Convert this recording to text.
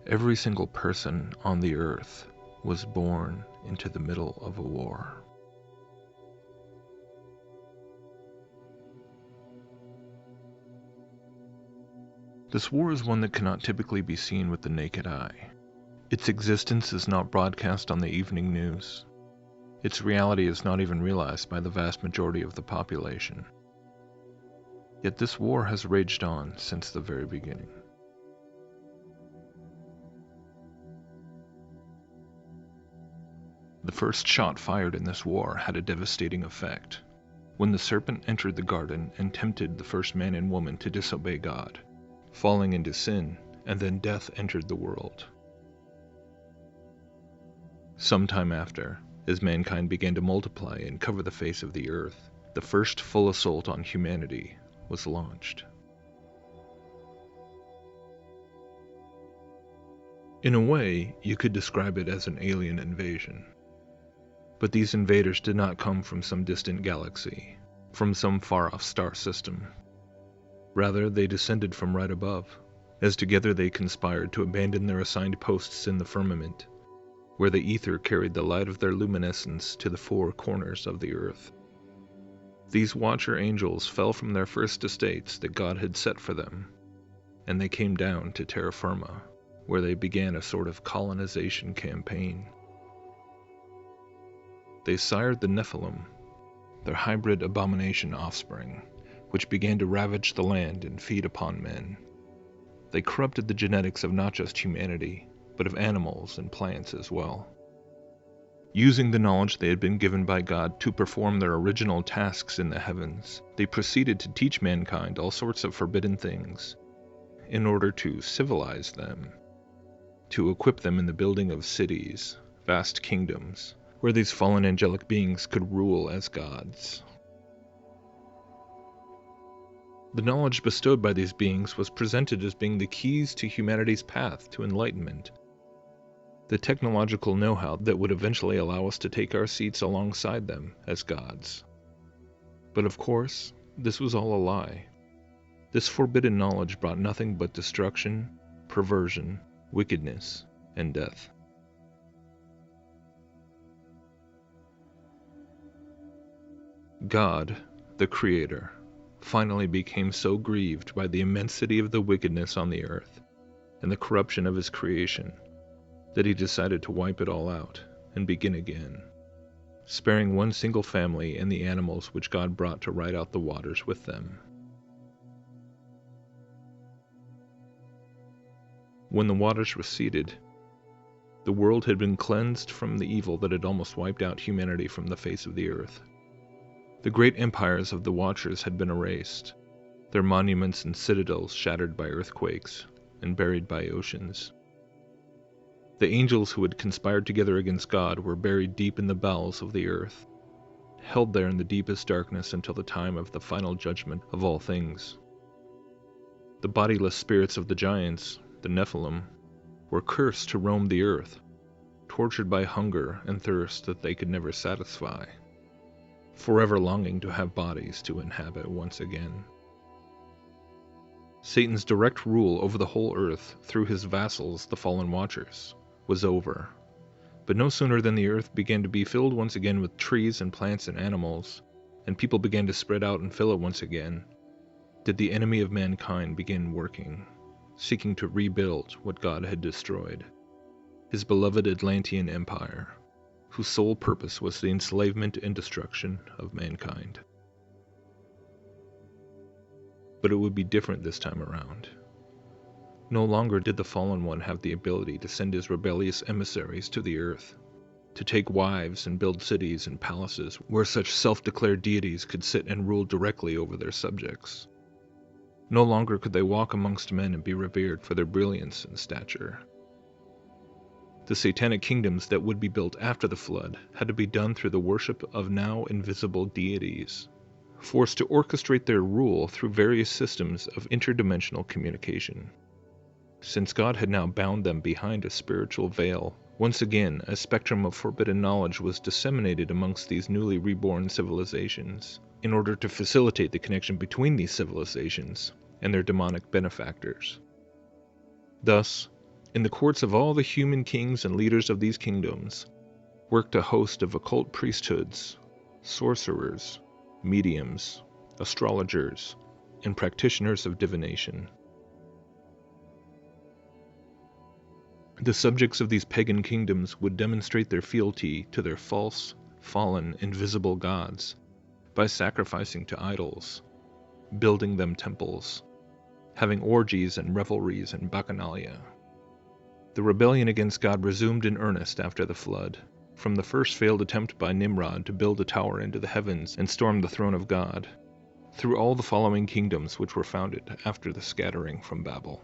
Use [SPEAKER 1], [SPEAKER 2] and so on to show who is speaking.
[SPEAKER 1] Every single person on the earth was born into the middle of a war. This war is one that cannot typically be seen with the naked eye. Its existence is not broadcast on the evening news. Its reality is not even realized by the vast majority of the population. Yet this war has raged on since the very beginning. The first shot fired in this war had a devastating effect, when the serpent entered the garden and tempted the first man and woman to disobey God, falling into sin, and then death entered the world. Sometime after, as mankind began to multiply and cover the face of the earth, the first full assault on humanity was launched. In a way, you could describe it as an alien invasion. But these invaders did not come from some distant galaxy, from some far-off star system. Rather, they descended from right above, as together they conspired to abandon their assigned posts in the firmament, where the ether carried the light of their luminescence to the four corners of the earth. These watcher angels fell from their first estates that God had set for them, and they came down to terra firma, where they began a sort of colonization campaign. They sired the Nephilim, their hybrid abomination offspring, which began to ravage the land and feed upon men. They corrupted the genetics of not just humanity, but of animals and plants as well. Using the knowledge they had been given by God to perform their original tasks in the heavens, they proceeded to teach mankind all sorts of forbidden things, in order to civilize them, to equip them in the building of cities, vast kingdoms, where these fallen angelic beings could rule as gods. The knowledge bestowed by these beings was presented as being the keys to humanity's path to enlightenment, the technological know-how that would eventually allow us to take our seats alongside them as gods. But of course, this was all a lie. This forbidden knowledge brought nothing but destruction, perversion, wickedness, and death. God, the Creator, finally became so grieved by the immensity of the wickedness on the earth and the corruption of his creation that he decided to wipe it all out and begin again, sparing one single family and the animals which God brought to ride out the waters with them. When the waters receded, the world had been cleansed from the evil that had almost wiped out humanity from the face of the earth. The great empires of the Watchers had been erased, their monuments and citadels shattered by earthquakes and buried by oceans. The angels who had conspired together against God were buried deep in the bowels of the earth, held there in the deepest darkness until the time of the final judgment of all things. The bodiless spirits of the giants, the Nephilim, were cursed to roam the earth, tortured by hunger and thirst that they could never satisfy, forever longing to have bodies to inhabit once again. Satan's direct rule over the whole earth through his vassals, the fallen Watchers, was over. But no sooner than the earth began to be filled once again with trees and plants and animals, and people began to spread out and fill it once again, did the enemy of mankind begin working, seeking to rebuild what God had destroyed, his beloved Atlantean Empire, whose sole purpose was the enslavement and destruction of mankind. But it would be different this time around. No longer did the Fallen One have the ability to send his rebellious emissaries to the earth, to take wives and build cities and palaces where such self-declared deities could sit and rule directly over their subjects. No longer could they walk amongst men and be revered for their brilliance and stature. The satanic kingdoms that would be built after the flood had to be done through the worship of now invisible deities, forced to orchestrate their rule through various systems of interdimensional communication. Since God had now bound them behind a spiritual veil, once again a spectrum of forbidden knowledge was disseminated amongst these newly reborn civilizations, in order to facilitate the connection between these civilizations and their demonic benefactors. Thus, In the courts of all the human kings and leaders of these kingdoms worked a host of occult priesthoods, sorcerers, mediums, astrologers, and practitioners of divination. The subjects of these pagan kingdoms would demonstrate their fealty to their false, fallen, invisible gods by sacrificing to idols, building them temples, having orgies and revelries and bacchanalia. The rebellion against God resumed in earnest after the flood, from the first failed attempt by Nimrod to build a tower into the heavens and storm the throne of God, through all the following kingdoms which were founded after the scattering from Babel.